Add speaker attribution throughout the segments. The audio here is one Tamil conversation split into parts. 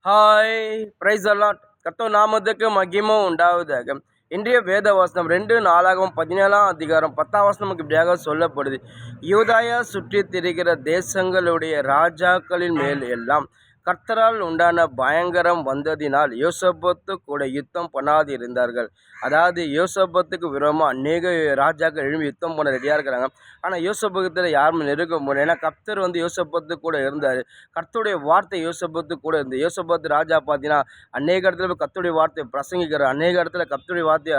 Speaker 1: ஹாய் பிரைஸ் அல்லாட் கர்த்தர் நாமத்துக்கு மகிமை உண்டாவதாக. இன்றைய வேத வசனம் 2 நாளாகவும் 17ஆம் அதிகாரம் 10ஆம் வசனம் நமக்கு இப்படியாக சொல்லப்படுது. யூதாயா சுற்றி திரிகிற தேசங்களுடைய ராஜாக்களின் மேல் எல்லாம் கர்த்தரால் உண்டான பயங்கரம் வந்ததினால் யோசபத்து கூட யுத்தம் பண்ணாதிருந்தார்கள். அதாவது யோசபத்துக்கு விரோதமாக அநேக ராஜாக்கள் எழும்பி யுத்தம் பண்ண ரெடியாக இருக்கிறாங்க. ஆனால் யோசபத்தில் யாருமே நெருங்க முடியல. ஏன்னா கர்த்தர் யோசபத்து கூட இருந்தார். கர்த்தருடைய வார்த்தை யோசபத்து கூட இருந்தது. யோசபத்து ராஜா பார்த்தீங்கன்னா அநேக இடத்துல கர்த்தருடைய வார்த்தை பிரசங்கிக்கிறார். அநேக இடத்துல கர்த்தருடைய வார்த்தை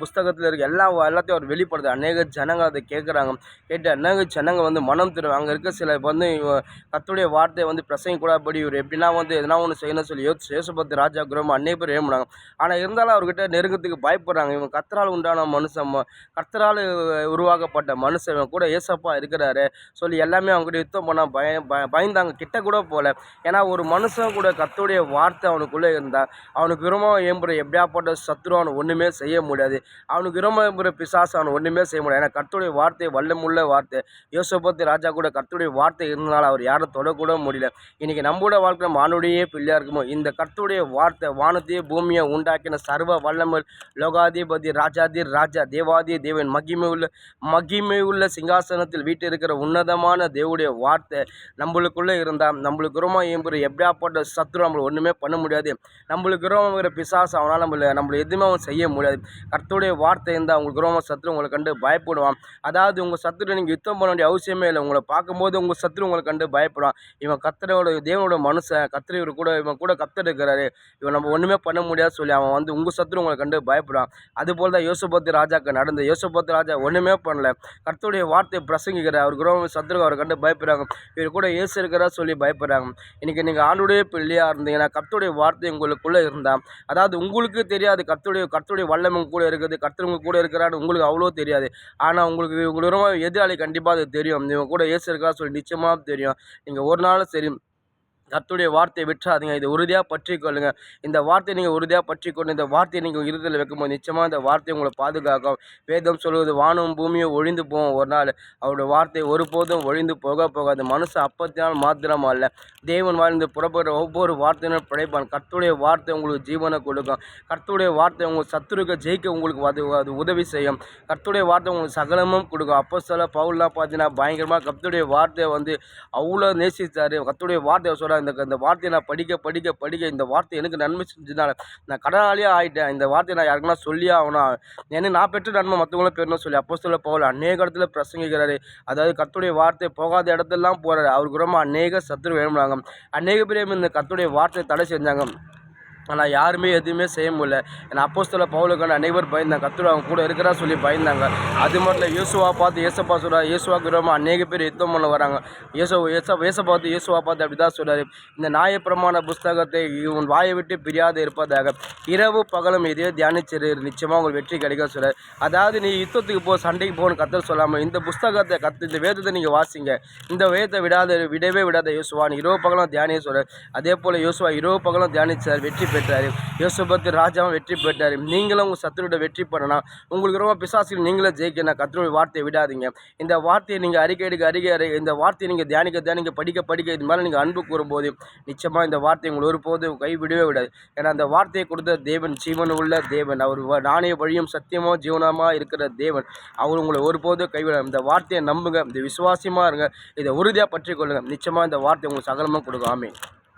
Speaker 1: புஸ்தகத்தில் இருக்க எல்லாத்தையும் அவர் வெளிப்படுது. அநேக ஜனங்கள் அதை கேட்குறாங்க. கேட்டு அநேக ஜனங்கள் மனம் திரும்ப அங்கே இருக்க சில கர்த்தருடைய வார்த்தையை பிரசங்கிக்கூடாதபடி இவர் எப்படின்னா எதனா ஒன்று செய்யணும்னு சொல்லி யோசபத்து ராஜா குரோம் அநேக பேர் ஏமுனாங்க. ஆனால் இருந்தாலும் அவர்கிட்ட நெருங்கத்துக்கு பயப்படுறாங்க. இவங்க கர்த்தரால் உண்டான மனுஷன், கர்த்தரால் உருவாக்கப்பட்ட மனுஷன் கூட ஏசப்பா இருக்கிறாரு சொல்லி எல்லாமே அவங்ககிட்ட யுத்தம் பண்ண பயந்தாங்க. கிட்ட கூட போகல. ஏன்னா ஒரு மனுஷன் கூட கர்த்தருடைய வார்த்தை அவனுக்குள்ளே இருந்தால் அவனுக்கு விரும்ப ஏம்புற எப்படியாப்பட்ட சத்துரு அவனை ஒன்றுமே செய்ய முடியாது. அவனுக்கு விரும்ப ஏம்புற பிசாசு அவனை ஒன்றுமே செய்ய முடியாது. ஏன்னா கர்த்தருடைய வார்த்தை வல்லமுள்ள வார்த்தை. யோசபத்து ராஜா கூட கர்த்தருடைய வார்த்தை இருந்தனால அவர் யாரும் தொடக்கூட முடியல. இன்றைக்கி நம்மளோட வாழ்க்கை மானுடைய பிள்ளையாக இருக்குமோ இந்த கர்த்தருடைய வார்த்தை வானத்தையே பூமியை உண்டாக்கின சர்வ வல்லமல் லோகாதிபதி ராஜாதி ராஜா தேவாதி தேவன் மகிமை உள்ள சிங்காசனத்தில் வீட்டு இருக்கிற உன்னதமான தேவனுடைய வார்த்தை நம்மளுக்குள்ளே இருந்தால் நம்மளுக்கு ரொம்ப ஏம்புற எப்படியாப்பட்ட சத்துரு நம்மளை ஒன்றுமே பண்ண முடியாது. நம்மளுக்கு ரொம்ப பிசாசு அவனால் நம்மளை எதுவுமே அவன் செய்ய முடியாது. கர்த்தருடைய வார்த்தை இருந்தால் உங்களுக்கு ரொம்ப சத்துரு உங்களை கண்டு பயப்படுவான். அதாவது உங்கள் சத்துரு நீங்கள் யுத்தம் பண்ண வேண்டிய அவசியமே இல்லை. உங்களை பார்க்கும்போது உங்கள் சத்துரு உங்களை கண்டு பயப்படுவான். இவன் கர்த்தரோட தேவனோட மனுஷன், கர்த்தர் இவன் கூட கர்த்தர் இருக்கிறாரு, இவன் நம்ம ஒன்றுமே பண்ண முடியாது சொல்லி அவன் உங்கள் சத்துரு உங்களை கண்டு பயப்படுவான். அதுபோல் தான் யோசபத்து ராஜாக்கு நடந்தது. யோசபத்து ராஜா ஒன்றுமே பண்ணல. கர்த்தருடைய வார்த்தையை பிரசங்கிக்கிறார். அவருக்கு ரொம்ப சத்துரு அவரை கண்டு பயப்படுறாங்க. இவர் கூட இயேசு இருக்கிறா சொல்லி பயப்படுறாங்க. இன்றைக்கி நீங்கள் ஆண்டுடைய பிள்ளையாக இருந்தீங்கன்னா கர்த்தருடைய வார்த்தை உங்களுக்குள்ளே இருந்தால், அதாவது உங்களுக்கு தெரியாது கர்த்தருடைய வல்லமை கூட இருக்குது, கர்த்தர் உங்க கூட இருக்கிறான்னு உங்களுக்கு அவ்வளோ தெரியாது. ஆனால் உங்களுக்கு ரொம்ப எதிராளி கண்டிப்பாக அது தெரியும். இவங்க கூட இயேசு இருக்கிறா சொல்லி நிச்சயமாக தெரியும். நீங்கள் ஒரு நாள் சரி கர்த்தருடைய வார்த்தையை விட்டுறாதீங்க. இதை உறுதியாக பற்றி கொள்ளுங்க. இந்த வார்த்தையை நீங்கள் உறுதியாக பற்றி கொண்டு இந்த வார்த்தையை நீங்கள் இருதலில் வைக்கும்போது நிச்சயமாக இந்த வார்த்தையை உங்களை பாதுகாக்கும். வேதம் சொல்வது வானம் பூமியும் ஒழிந்து போகும் ஒரு நாள், அவருடைய வார்த்தை ஒருபோதும் ஒழிந்து போகாது. மனுஷன் அப்பத்தினால் மாத்திரம் அல்ல, தேவன் வாழ்ந்து புறப்படுற ஒவ்வொரு வார்த்தையினும் பிழைப்பான். கர்த்தருடைய வார்த்தை உங்களுக்கு ஜீவனை கொடுக்கும். கர்த்தருடைய வார்த்தை உங்கள் சத்துருக்க ஜெயிக்க உங்களுக்கு அது உதவி செய்யும். கர்த்தருடைய வார்த்தை உங்களுக்கு சகலமும் கொடுக்கும். அப்போஸ்தலர் பவுல்லாம் பார்த்தீங்கன்னா பயங்கரமாக கர்த்தருடைய வார்த்தையை அவ்வளோ நேசித்தார். கர்த்தருடைய வார்த்தையை சொல்கிறார், இந்த வார்த்தையை நான் படிக்க இந்த வார்த்தை எனக்கு நன்மை செஞ்சதுனால நான் கடனாளியே ஆகிட்டேன். இந்த வார்த்தையை நான் யாருக்குன்னா சொல்லியே ஆகணும். ஏன்னா நான் பெற்ற நன்மை மற்றவங்களும் பெறணும் சொல்லி அப்போஸ்தலர் பவுல் அநேக இடத்துல பிரசங்கிக்கிறாரு. அதாவது கர்த்தருடைய வார்த்தை போகாத இடத்துலலாம் போகிறாரு. அவருக்கு ரொம்ப அநேக சத்துரு வேணும்னாங்க. அநேக பேரும் இந்த கர்த்தருடைய வார்த்தையை தடை செஞ்சாங்க. ஆனால் யாருமே எதுவுமே செய்ய முடியல. ஏன்னா அப்போஸ்தலர் பவுலுக்கான அனைவரும் பயந்தாங்க. கர்த்தர் அவங்க கூட இருக்கிறா சொல்லி பயந்தாங்க. அது மட்டும் இல்லை, இயேசுவா பார்த்து ஏசப்பா சொல்கிறார். இயேசுவாக்கு விரோதமாக அநேக பேர் யுத்தம் பண்ண வராங்க. இயேசுவா பார்த்து அப்படி தான் சொல்கிறார், இந்த நியாயப்பிரமாண புஸ்தகத்தை உன் வாயை விட்டு பிரியாது இருப்பதாக இரவு பகலும் இதே தியானிச்சிரு, நிச்சயமாக உங்களுக்கு வெற்றி கிடைக்க சொல்கிறார். அதாவது நீ யுத்தத்துக்கு சண்டைக்கு போகணும்னு கர்த்தர் சொல்லாமல் இந்த புஸ்தகத்தை இந்த வேதத்தை நீங்கள் வாசிங்க. இந்த வேதத்தை விடவே விடாத யோசுவா நீ இரவு பகலும் தியானிய சொல்கிறார். அதே போல் யோசுவா இரவு பகலும் தியானிச்சார், வெற்றி பெற்றார். யோசபத்து ராஜாவும் வெற்றி பெற்றார். நீங்களும் உங்கள் சத்துருட வெற்றி பண்ணணும். உங்களுக்கு ரொம்ப பிசாசில் நீங்களே ஜெயிக்கணும். கர்த்தருடைய வார்த்தையை விடாதீங்க. இந்த வார்த்தையை நீங்கள் அறிக்கை இந்த வார்த்தையை நீங்கள் தியானிக்க படிக்க இது மாதிரி நீங்கள் அன்பு கூறும்போது நிச்சயமாக இந்த வார்த்தை உங்களை ஒருபோது கைவிடவே விடாது. ஏன்னா அந்த வார்த்தையை கொடுத்த தேவன் ஜீவன் உள்ள தேவன். அவர் நாணய வழியும் சத்தியமோ ஜீவனமாக இருக்கிற தேவன். அவர் உங்களை ஒருபோது கைவிட. இந்த வார்த்தையை நம்புங்க, இந்த விசுவாசமாக இருங்க, இதை உறுதியாக பற்றி கொள்ளுங்க. நிச்சயமாக இந்த வார்த்தை உங்களுக்கு சகலமாக கொடுக்கும். ஆமென்.